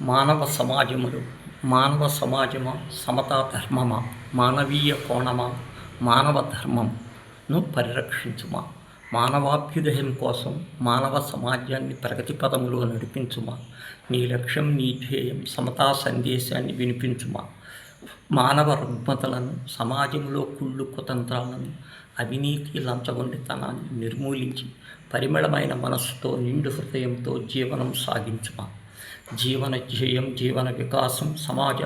మానవ సమాజములు మానవ సమాజమా సమతా ధర్మమా మానవీయ కోణమా మానవ ధర్మంను పరిరక్షించుమా మానవాభ్యుదయం కోసం మానవ సమాజాన్ని ప్రగతి పదములో నడిపించుమా నీ లక్ష్యం నీ ధ్యేయం సమతా సందేశాన్ని వినిపించుమా మానవ రుగ్మతలను సమాజంలో కుళ్ళు కుతంత్రాలను అవినీతి లంచగొండితనాన్ని నిర్మూలించి పరిమళమైన మనస్సుతో నిండు హృదయంతో జీవనం సాగించుమా జీవన ధ్యేయం జీవన వికాసం సమాజ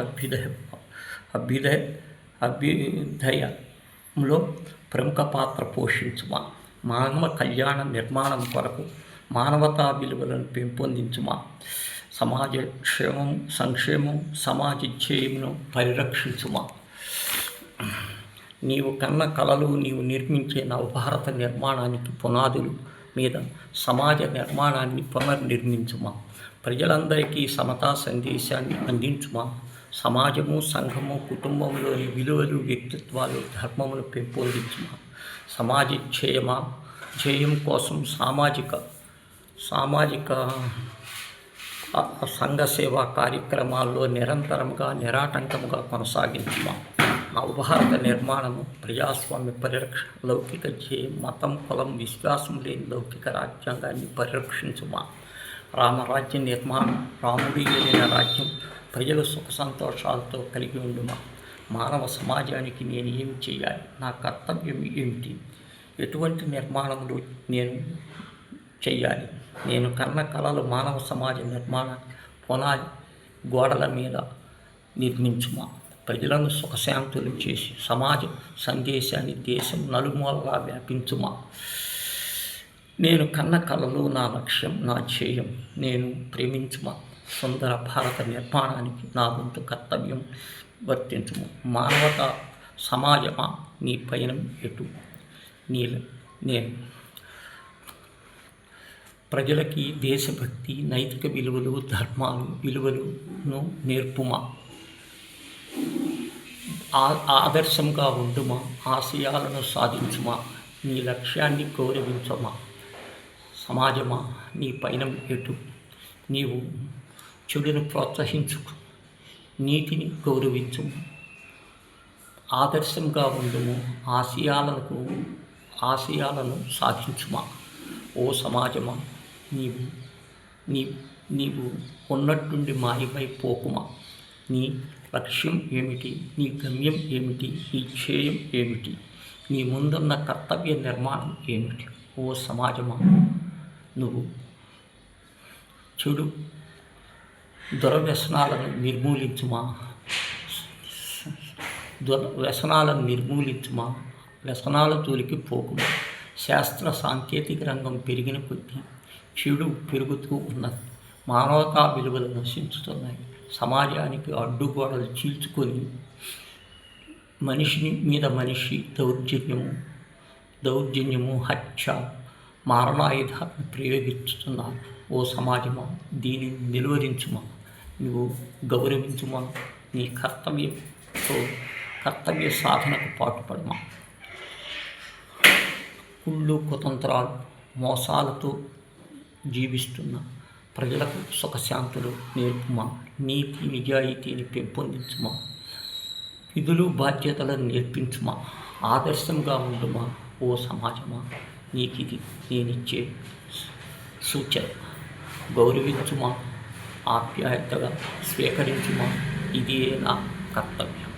అభ్యుదయంలో ప్రముఖ పాత్ర పోషించుమా మానవ కళ్యాణ నిర్మాణం కొరకు మానవతా విలువలను పెంపొందించుమా సమాజ క్షేమం సంక్షేమం సమాజ ధ్యేయమును పరిరక్షించుమా నీవు కన్న కలలు నీవు నిర్మించే నవభారత నిర్మాణానికి పునాదులు మీద సమాజ నిర్మాణాన్ని పునర్నిర్మించుమా ప్రజలందరికీ సమతా సందేశాన్ని అందించుమా సమాజము సంఘము కుటుంబంలోని విలువలు వ్యక్తిత్వాలు ధర్మమును పెంపొందించుమా సమాజ ధ్యేయం కోసం సామాజిక సంఘ సేవా కార్యక్రమాల్లో నిరంతరంగా నిరాటంకముగా కొనసాగించుమా నవభారత నిర్మాణము ప్రజాస్వామ్య పరిరక్షణ లౌకిక ధ్యేయం మతం కులం విశ్వాసం లేని లౌకిక రాజ్యాంగాన్ని పరిరక్షించుమా రామరాజ్య నిర్మాణం రాముడి ఏలిన రాజ్యం ప్రజలు సుఖ సంతోషాలతో కలిగి ఉండుమా మానవ సమాజానికి నేను ఏమి చేయాలి నా కర్తవ్యం ఏమిటి ఎటువంటి నిర్మాణములు నేను చేయాలి నేను కన్న కళలు మానవ సమాజ నిర్మాణాన్ని పునాది గోడల మీద నిర్మించుమా ప్రజలను సుఖశాంతులు చేసి సమాజ సందేశాన్ని దేశం నలుమూలలా వ్యాపించుమా నేను కన్న కళలు నా లక్ష్యం నా ధ్యేయం నేను ప్రేమించుమా సుందర భారత నిర్మాణానికి నా వంతు కర్తవ్యం వర్తించుము మానవత సమాజమా నీ పయనం ఎటు నేను ప్రజలకి దేశభక్తి నైతిక విలువలు విలువలను నేర్పుమా ఆదర్శంగా ఉండుమా ఆశయాలను సాధించుమా నీ లక్ష్యాన్ని గౌరవించమా సమాజమా నీ పయనం ఎటు నీవు చెడును ప్రోత్సహించుకు నీతిని గౌరవించుము ఆదర్శంగా ఉండుము ఆశయాలను సాధించుమా ఓ సమాజమా నీవు ఉన్నట్టుండి మాయమై పోకుమా నీ లక్ష్యం ఏమిటి నీ గమ్యం ఏమిటి నీ ధ్యేయం ఏమిటి నీ ముందున్న కర్తవ్య నిర్మాణం ఏమిటి ఓ సమాజమా నువ్వు చెడు దురవ్యసనాలను నిర్మూలించుమా వ్యసనాల జోలికి పోకుమా శాస్త్ర సాంకేతిక రంగం పెరిగిన కొద్దీ చెడు పెరుగుతూ ఉన్నది మానవతా విలువలు నశించుతున్నాయి సమాజానికి అడ్డుగోడలు చీల్చుకొని మనిషి మీద మనిషి దౌర్జన్యము హత్య మారణాయుధాలను ప్రయోగిస్తున్నారు ఓ సమాజమా దీనిని నిలువరించుమా నువ్వు గౌరవించుమా నీ కర్తవ్య సాధనకు పాటుపడమా కుళ్ళు కుతంత్రాలు మోసాలతో జీవిస్తున్న ప్రజలకు సుఖశాంతులు నేర్పుమా నీతి నిజాయితీని పెంపొందించుమా విధులు బాధ్యతలను నేర్పించుమా ఆదర్శంగా ఉండుమా ఓ సమాజమా నీకిది నేనిచ్చే సూచన గౌరవించుమా ఆప్యాయతగా స్వీకరించుమా ఇదే నా కర్తవ్యం.